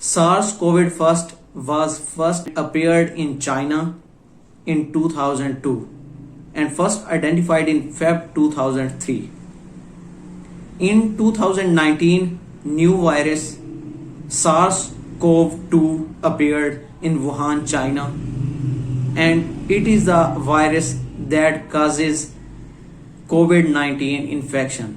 SARS COVID was first appeared in China in 2002 and first identified in Feb 2003. In 2019, new virus SARS-CoV-2 appeared in Wuhan, China, and it is the virus that causes COVID-19 infection.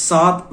7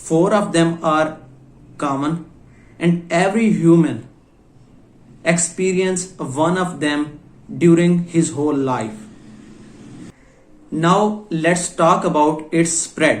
4 of them are common and every human experience one of them during his whole life. Now let's talk about its spread.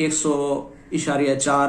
100.4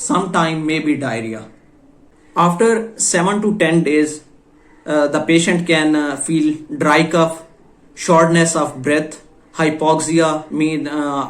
sometime maybe diarrhea. After 7 to 10 days, the patient can feel dry cough, shortness of breath, hypoxia mean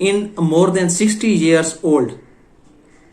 In more than 60 years old,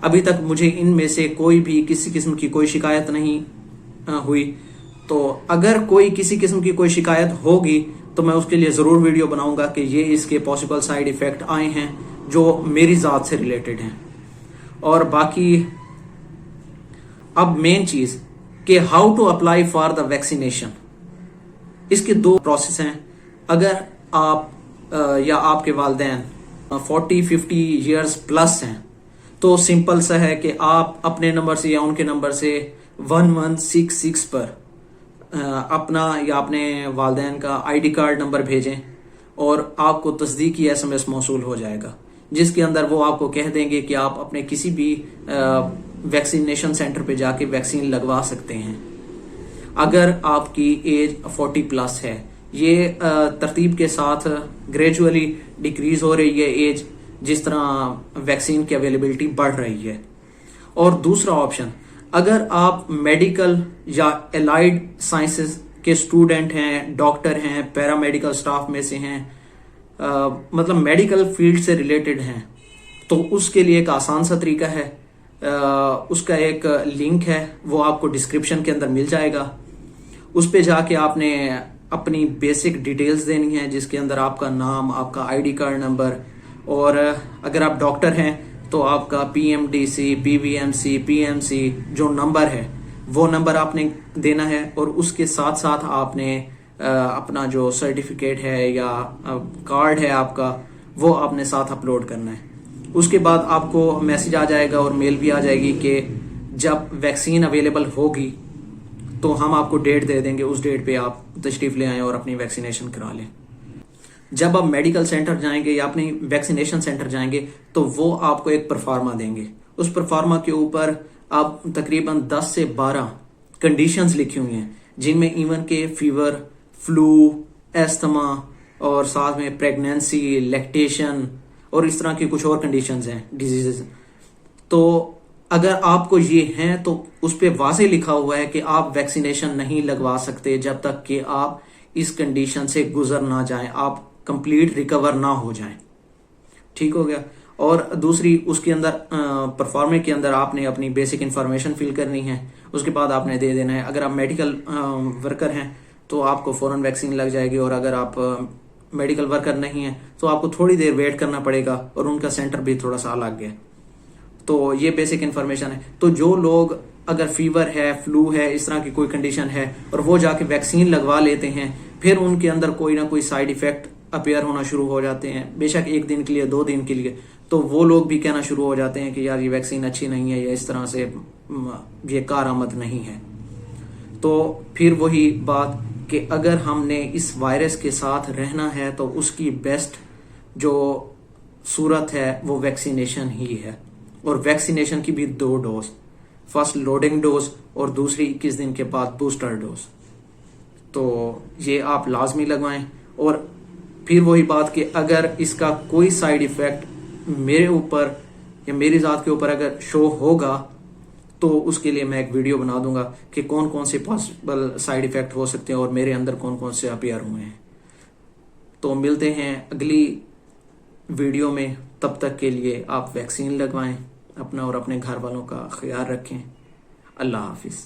ابھی تک مجھے ان میں سے کوئی بھی کسی قسم کی کوئی شکایت نہیں ہوئی. تو اگر کوئی کسی قسم کی کوئی شکایت ہوگی تو میں اس کے لیے ضرور ویڈیو بناؤں گا کہ یہ اس کے پاسبل سائیڈ ایفیکٹ آئے ہیں جو میری ذات سے ریلیٹڈ ہیں. اور باقی اب مین چیز کہ how to apply for the vaccination. اس کے 2 پروسیس ہیں. اگر آپ یا آپ کے والدین 40-50 ایئرز پلس ہیں تو سمپل سا ہے کہ آپ اپنے نمبر سے یا ان کے نمبر سے 1166 پر اپنا یا اپنے والدین کا آئی ڈی کارڈ نمبر بھیجیں اور آپ کو تصدیقی SMS موصول ہو جائے گا جس کے اندر وہ آپ کو کہہ دیں گے کہ آپ اپنے کسی بھی ویکسینیشن سینٹر پہ جا کے ویکسین لگوا سکتے ہیں اگر آپ کی ایج 40 پلس ہے. یہ ترتیب کے ساتھ گریجولی ڈیکریز ہو رہی ہے ایج جس طرح ویکسین کی اویلیبلٹی بڑھ رہی ہے. اور دوسرا آپشن اگر آپ میڈیکل یا الائیڈ سائنسز کے اسٹوڈنٹ ہیں, ڈاکٹر ہیں, پیرامیڈیکل سٹاف میں سے ہیں, مطلب میڈیکل فیلڈ سے ریلیٹڈ ہیں تو اس کے لیے ایک آسان سا طریقہ ہے. اس کا ایک لنک ہے وہ آپ کو ڈسکرپشن کے اندر مل جائے گا. اس پہ جا کے آپ نے اپنی بیسک ڈیٹیلز دینی ہے جس کے اندر آپ کا نام, آپ کا آئی ڈی کارڈ نمبر اور اگر آپ ڈاکٹر ہیں تو آپ کا PMDC, PVMC, PMC جو نمبر ہے وہ نمبر آپ نے دینا ہے. اور اس کے ساتھ ساتھ آپ نے اپنا جو سرٹیفکیٹ ہے یا کارڈ ہے آپ کا وہ آپ نے ساتھ اپلوڈ کرنا ہے. اس کے بعد آپ کو میسج آ جائے گا اور میل بھی آ جائے گی کہ جب ویکسین اویلیبل ہوگی تو ہم آپ کو ڈیٹ دے دیں گے, اس ڈیٹ پہ آپ تشریف لے آئیں اور اپنی ویکسینیشن کرا لیں. جب آپ میڈیکل سینٹر جائیں گے یا اپنی ویکسینیشن سینٹر جائیں گے تو وہ آپ کو ایک پرفارما دیں گے. اس پرفارما کے اوپر آپ تقریباً 10 سے 12 کنڈیشنز لکھی ہوئی ہیں جن میں ایون کے فیور, فلو, ایستھما اور ساتھ میں پریگنینسی, لیکٹیشن اور اس طرح کی کچھ اور کنڈیشنز ہیں, ڈیزیزز. تو اگر آپ کو یہ ہیں تو اس پہ واضح لکھا ہوا ہے کہ آپ ویکسینیشن نہیں لگوا سکتے جب تک کہ آپ اس کنڈیشن سے گزر نہ جائیں, آپ کمپلیٹ ریکور نہ ہو جائیں. ٹھیک ہو گیا. اور دوسری اس کے اندر پرفارمے کے اندر آپ نے اپنی بیسک انفارمیشن فل کرنی ہے, اس کے بعد آپ نے دے دینا ہے. اگر آپ میڈیکل ورکر ہیں تو آپ کو فوراً ویکسین لگ جائے گی اور اگر آپ میڈیکل ورکر نہیں ہیں تو آپ کو تھوڑی دیر ویٹ کرنا پڑے گا اور ان کا سینٹر بھی تھوڑا سا الگ ہے. تو یہ بیسک انفارمیشن ہے. تو جو لوگ اگر فیور ہے, فلو ہے, اس طرح کی کوئی کنڈیشن ہے اور وہ جا کے ویکسین لگوا لیتے ہیں پھر ان کے اندر کوئی نہ کوئی سائیڈ ایفیکٹ اپیئر ہونا شروع ہو جاتے ہیں, بے شک 1 دن کے لیے 2 دن کے لیے, تو وہ لوگ بھی کہنا شروع ہو جاتے ہیں کہ یار یہ ویکسین اچھی نہیں ہے یا اس طرح سے یہ کارآمد نہیں ہے. تو پھر وہی بات کہ اگر ہم نے اس وائرس کے ساتھ رہنا ہے تو اس کی بیسٹ جو صورت ہے وہ ویکسینیشن ہی ہے. اور ویکسینیشن کی بھی 2 ڈوز, فرسٹ لوڈنگ ڈوز اور دوسری 21 دن کے بعد بوسٹر ڈوز. تو یہ آپ لازمی لگوائیں. اور پھر وہی بات کہ اگر اس کا کوئی سائیڈ ایفیکٹ میرے اوپر یا میری ذات کے اوپر اگر شو ہوگا تو اس کے لیے میں ایک ویڈیو بنا دوں گا کہ کون کون سے پاسبل سائیڈ ایفیکٹ ہو سکتے ہیں اور میرے اندر کون کون سے اپیئر ہوئے ہیں. تو ملتے ہیں اگلی ویڈیو میں, تب تک کے لیے آپ ویکسین لگوائیں, اپنا اور اپنے گھر والوں کا خیال رکھیں. اللہ حافظ.